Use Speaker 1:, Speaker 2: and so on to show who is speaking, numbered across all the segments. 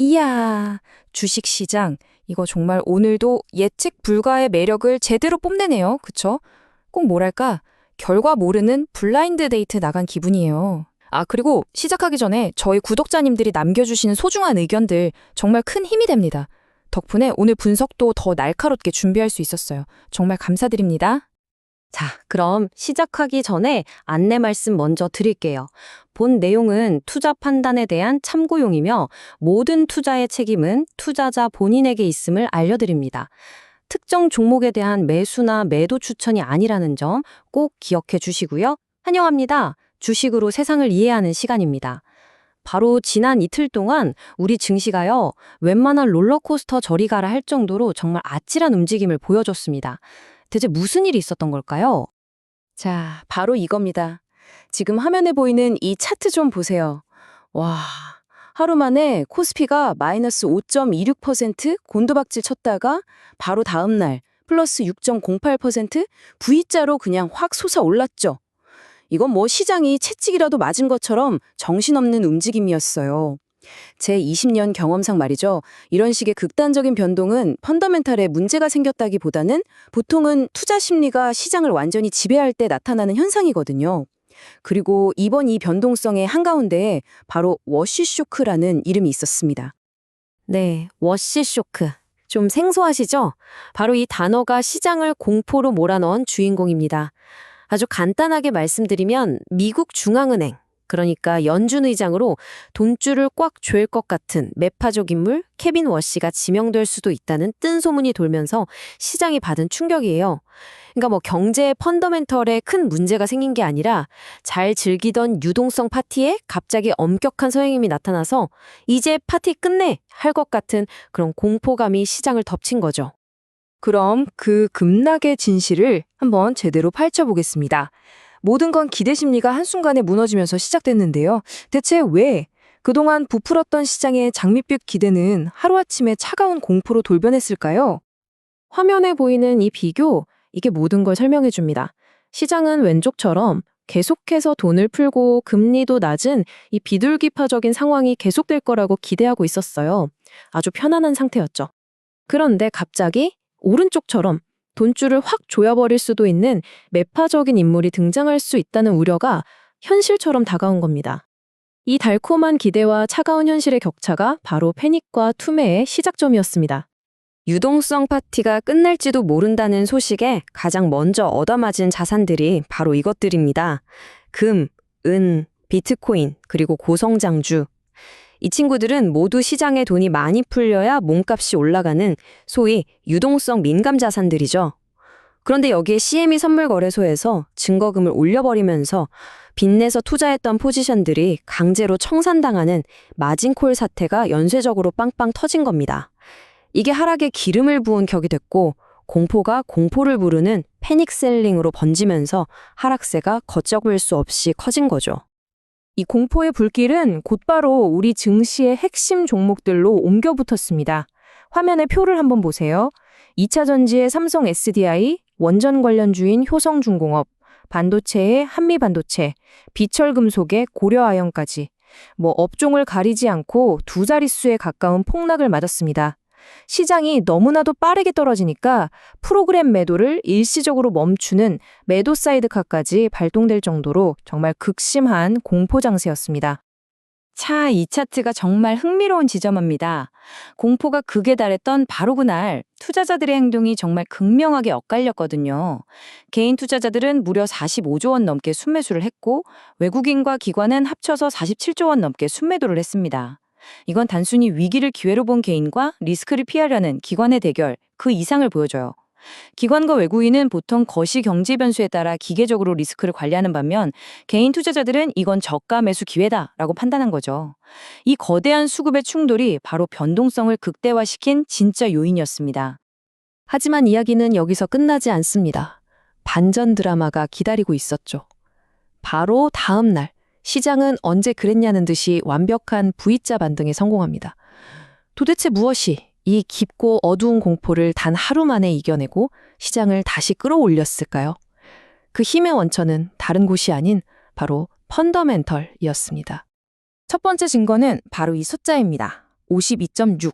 Speaker 1: 이야, 주식시장. 이거 정말 오늘도 예측 불가의 매력을 제대로 뽐내네요. 그쵸? 꼭 뭐랄까, 결과 모르는 블라인드 데이트 나간 기분이에요. 그리고 시작하기 전에 저희 구독자님들이 남겨주시는 소중한 의견들 정말 큰 힘이 됩니다. 덕분에 오늘 분석도 더 날카롭게 준비할 수 있었어요. 정말 감사드립니다.
Speaker 2: 자, 그럼 시작하기 전에 안내 말씀 먼저 드릴게요. 본 내용은 투자 판단에 대한 참고용이며 모든 투자의 책임은 투자자 본인에게 있음을 알려드립니다. 특정 종목에 대한 매수나 매도 추천이 아니라는 점 꼭 기억해 주시고요. 환영합니다. 주식으로 세상을 이해하는 시간입니다. 바로 지난 이틀 동안 우리 증시가요, 웬만한 롤러코스터 저리 가라 할 정도로 정말 아찔한 움직임을 보여줬습니다. 대체 무슨 일이 있었던 걸까요?
Speaker 1: 자, 바로 이겁니다. 지금 화면에 보이는 이 차트 좀 보세요. 와, 하루 만에 코스피가 마이너스 5.26% 곤두박질 쳤다가 바로 다음 날 플러스 6.08% V자로 그냥 확 솟아올랐죠. 이건 뭐 시장이 채찍이라도 맞은 것처럼 정신없는 움직임이었어요. 제 20년 경험상 말이죠. 이런 식의 극단적인 변동은 펀더멘탈에 문제가 생겼다기보다는 보통은 투자 심리가 시장을 완전히 지배할 때 나타나는 현상이거든요. 그리고 이번 이 변동성의 한가운데에 바로 워시 쇼크라는 이름이 있었습니다.
Speaker 2: 네, 워시 쇼크. 좀 생소하시죠? 바로 이 단어가 시장을 공포로 몰아넣은 주인공입니다. 아주 간단하게 말씀드리면 미국 중앙은행, 그러니까 연준 의장으로 돈줄을 꽉 조일 것 같은 매파적 인물 케빈 워시가 지명될 수도 있다는 뜬 소문이 돌면서 시장이 받은 충격이에요. 그러니까 뭐 경제의 펀더멘털에 큰 문제가 생긴 게 아니라 잘 즐기던 유동성 파티에 갑자기 엄격한 서행임이 나타나서 이제 파티 끝내 할 것 같은 그런 공포감이 시장을 덮친 거죠.
Speaker 1: 그럼 그 급락의 진실을 한번 제대로 파헤쳐보겠습니다. 모든 건 기대 심리가 한순간에 무너지면서 시작됐는데요. 대체 왜 그동안 부풀었던 시장의 장밋빛 기대는 하루아침에 차가운 공포로 돌변했을까요?
Speaker 2: 화면에 보이는 이 비교, 이게 모든 걸 설명해 줍니다. 시장은 왼쪽처럼 계속해서 돈을 풀고 금리도 낮은 이 비둘기파적인 상황이 계속될 거라고 기대하고 있었어요. 아주 편안한 상태였죠. 그런데 갑자기 오른쪽처럼 돈줄을 확 조여버릴 수도 있는 매파적인 인물이 등장할 수 있다는 우려가 현실처럼 다가온 겁니다. 이 달콤한 기대와 차가운 현실의 격차가 바로 패닉과 투매의 시작점이었습니다. 유동성 파티가 끝날지도 모른다는 소식에 가장 먼저 얻어맞은 자산들이 바로 이것들입니다. 금, 은, 비트코인, 그리고 고성장주. 이 친구들은 모두 시장에 돈이 많이 풀려야 몸값이 올라가는 소위 유동성 민감 자산들이죠. 그런데 여기에 CME 선물거래소에서 증거금을 올려버리면서 빚내서 투자했던 포지션들이 강제로 청산당하는 마진콜 사태가 연쇄적으로 빵빵 터진 겁니다. 이게 하락에 기름을 부은 격이 됐고 공포가 공포를 부르는 패닉셀링으로 번지면서 하락세가 걷잡을 수 없이 커진 거죠.
Speaker 1: 이 공포의 불길은 곧바로 우리 증시의 핵심 종목들로 옮겨 붙었습니다. 화면의 표를 한번 보세요. 2차 전지의 삼성 SDI, 원전 관련주인 효성중공업, 반도체의 한미반도체, 비철금속의 고려아연까지 뭐 업종을 가리지 않고 두 자릿수에 가까운 폭락을 맞았습니다. 시장이 너무나도 빠르게 떨어지니까 프로그램 매도를 일시적으로 멈추는 매도 사이드카까지 발동될 정도로 정말 극심한 공포 장세였습니다. 차, 이 차트가 정말 흥미로운 지점입니다. 공포가 극에 달했던 바로 그날 투자자들의 행동이 정말 극명하게 엇갈렸거든요. 개인 투자자들은 무려 45조 원 넘게 순매수를 했고 외국인과 기관은 합쳐서 47조 원 넘게 순매도를 했습니다. 이건 단순히 위기를 기회로 본 개인과 리스크를 피하려는 기관의 대결, 그 이상을 보여줘요. 기관과 외국인은 보통 거시 경제 변수에 따라 기계적으로 리스크를 관리하는 반면 개인 투자자들은 이건 저가 매수 기회다라고 판단한 거죠. 이 거대한 수급의 충돌이 바로 변동성을 극대화시킨 진짜 요인이었습니다.
Speaker 2: 하지만 이야기는 여기서 끝나지 않습니다. 반전 드라마가 기다리고 있었죠. 바로 다음 날 시장은 언제 그랬냐는 듯이 완벽한 V자 반등에 성공합니다. 도대체 무엇이 이 깊고 어두운 공포를 단 하루 만에 이겨내고 시장을 다시 끌어올렸을까요? 그 힘의 원천은 다른 곳이 아닌 바로 펀더멘털이었습니다.
Speaker 1: 첫 번째 증거는 바로 이 숫자입니다. 52.6.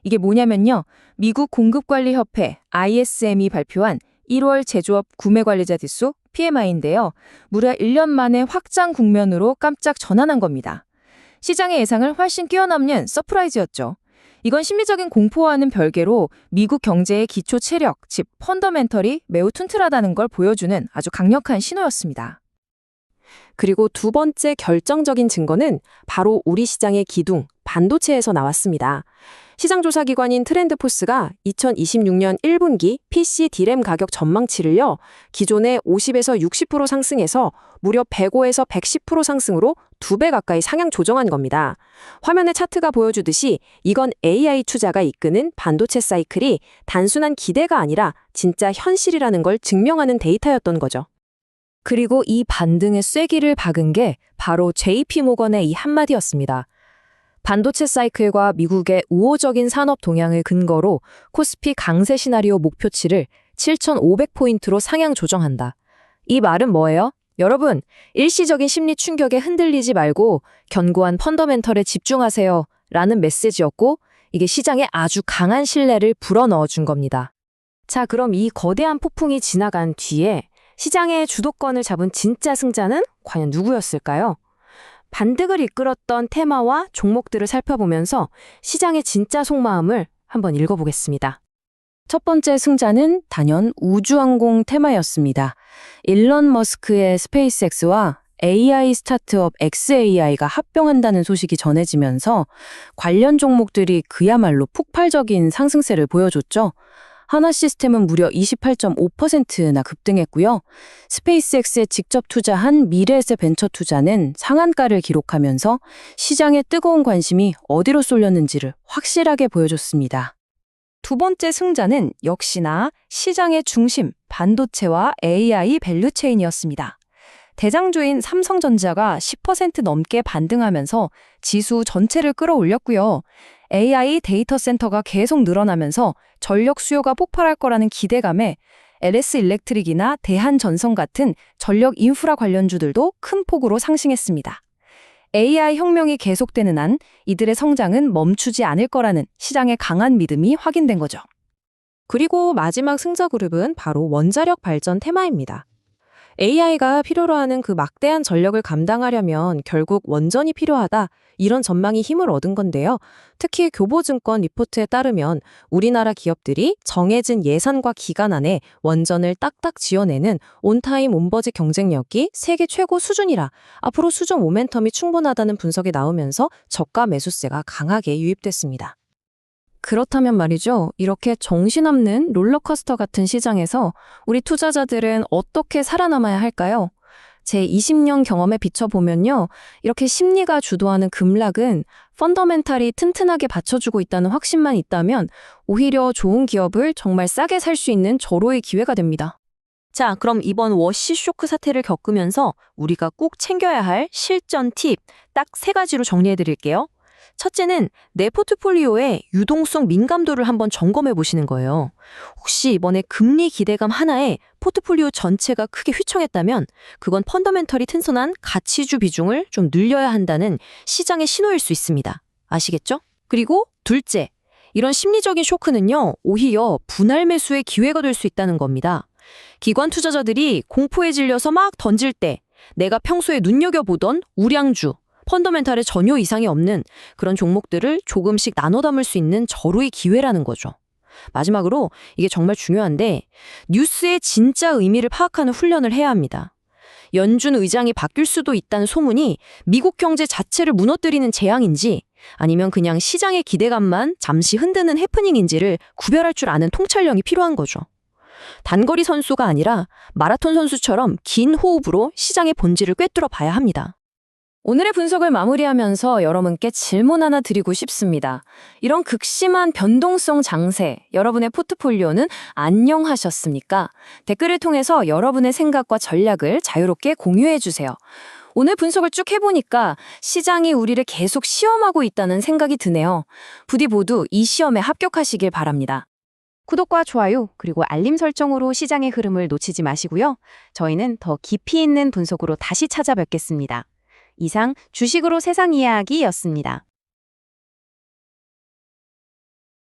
Speaker 1: 이게 뭐냐면요. 미국 공급관리협회 ISM이 발표한 1월 제조업 구매관리자 지수 PMI인데요. 무려 1년 만에 확장 국면으로 깜짝 전환한 겁니다. 시장의 예상을 훨씬 뛰어넘는 서프라이즈였죠. 이건 심리적인 공포와는 별개로 미국 경제의 기초 체력, 즉 펀더멘털이 매우 튼튼하다는 걸 보여주는 아주 강력한 신호였습니다.
Speaker 2: 그리고 두 번째 결정적인 증거는 바로 우리 시장의 기둥, 반도체에서 나왔습니다. 시장조사기관인 트렌드포스가 2026년 1분기 PC D램 가격 전망치를요, 기존의 50에서 60% 상승해서 무려 105에서 110% 상승으로 2배 가까이 상향 조정한 겁니다. 화면의 차트가 보여주듯이 이건 AI 투자가 이끄는 반도체 사이클이 단순한 기대가 아니라 진짜 현실이라는 걸 증명하는 데이터였던 거죠. 그리고 이 반등의 쐐기를 박은 게 바로 JP모건의 이 한마디였습니다. 반도체 사이클과 미국의 우호적인 산업 동향을 근거로 코스피 강세 시나리오 목표치를 7,500포인트로 상향 조정한다. 이 말은 뭐예요? 여러분, 일시적인 심리 충격에 흔들리지 말고 견고한 펀더멘털에 집중하세요 라는 메시지였고, 이게 시장에 아주 강한 신뢰를 불어넣어 준 겁니다. 자, 그럼 이 거대한 폭풍이 지나간 뒤에 시장의 주도권을 잡은 진짜 승자는 과연 누구였을까요? 반등을 이끌었던 테마와 종목들을 살펴보면서 시장의 진짜 속마음을 한번 읽어보겠습니다. 첫 번째 승자는 단연 우주항공 테마였습니다. 일론 머스크의 스페이스X와 AI 스타트업 xAI가 합병한다는 소식이 전해지면서 관련 종목들이 그야말로 폭발적인 상승세를 보여줬죠. 하나시스템은 무려 28.5%나 급등했고요. 스페이스X에 직접 투자한 미래에셋 벤처 투자는 상한가를 기록하면서 시장의 뜨거운 관심이 어디로 쏠렸는지를 확실하게 보여줬습니다. 두 번째 승자는 역시나 시장의 중심, 반도체와 AI 밸류체인이었습니다. 대장주인 삼성전자가 10% 넘게 반등하면서 지수 전체를 끌어올렸고요. AI 데이터 센터가 계속 늘어나면서 전력 수요가 폭발할 거라는 기대감에 LS 일렉트릭이나 대한전선 같은 전력 인프라 관련주들도 큰 폭으로 상승했습니다. AI 혁명이 계속되는 한 이들의 성장은 멈추지 않을 거라는 시장의 강한 믿음이 확인된 거죠. 그리고 마지막 승자 그룹은 바로 원자력 발전 테마입니다. AI가 필요로 하는 그 막대한 전력을 감당하려면 결국 원전이 필요하다, 이런 전망이 힘을 얻은 건데요. 특히 교보증권 리포트에 따르면 우리나라 기업들이 정해진 예산과 기간 안에 원전을 딱딱 지어내는 온타임 온버짓 경쟁력이 세계 최고 수준이라 앞으로 수정 모멘텀이 충분하다는 분석이 나오면서 저가 매수세가 강하게 유입됐습니다. 그렇다면 말이죠. 이렇게 정신없는 롤러코스터 같은 시장에서 우리 투자자들은 어떻게 살아남아야 할까요? 제 20년 경험에 비춰보면요. 이렇게 심리가 주도하는 급락은 펀더멘탈이 튼튼하게 받쳐주고 있다는 확신만 있다면 오히려 좋은 기업을 정말 싸게 살 수 있는 절호의 기회가 됩니다. 자, 그럼 이번 워시 쇼크 사태를 겪으면서 우리가 꼭 챙겨야 할 실전 팁 딱 3가지로 정리해드릴게요. 첫째는 내 포트폴리오의 유동성 민감도를 한번 점검해 보시는 거예요. 혹시 이번에 금리 기대감 하나에 포트폴리오 전체가 크게 휘청했다면 그건 펀더멘털이 튼튼한 가치주 비중을 좀 늘려야 한다는 시장의 신호일 수 있습니다. 아시겠죠? 그리고 둘째, 이런 심리적인 쇼크는요, 오히려 분할 매수의 기회가 될 수 있다는 겁니다. 기관 투자자들이 공포에 질려서 막 던질 때 내가 평소에 눈여겨보던 우량주, 펀더멘탈에 전혀 이상이 없는 그런 종목들을 조금씩 나눠 담을 수 있는 절호의 기회라는 거죠. 마지막으로 이게 정말 중요한데 뉴스의 진짜 의미를 파악하는 훈련을 해야 합니다. 연준 의장이 바뀔 수도 있다는 소문이 미국 경제 자체를 무너뜨리는 재앙인지 아니면 그냥 시장의 기대감만 잠시 흔드는 해프닝인지를 구별할 줄 아는 통찰력이 필요한 거죠. 단거리 선수가 아니라 마라톤 선수처럼 긴 호흡으로 시장의 본질을 꿰뚫어 봐야 합니다. 오늘의 분석을 마무리하면서 여러분께 질문 하나 드리고 싶습니다. 이런 극심한 변동성 장세, 여러분의 포트폴리오는 안녕하셨습니까? 댓글을 통해서 여러분의 생각과 전략을 자유롭게 공유해 주세요. 오늘 분석을 쭉 해보니까 시장이 우리를 계속 시험하고 있다는 생각이 드네요. 부디 모두 이 시험에 합격하시길 바랍니다. 구독과 좋아요, 그리고 알림 설정으로 시장의 흐름을 놓치지 마시고요. 저희는 더 깊이 있는 분석으로 다시 찾아뵙겠습니다. 이상 주식으로 세상 이야기였습니다.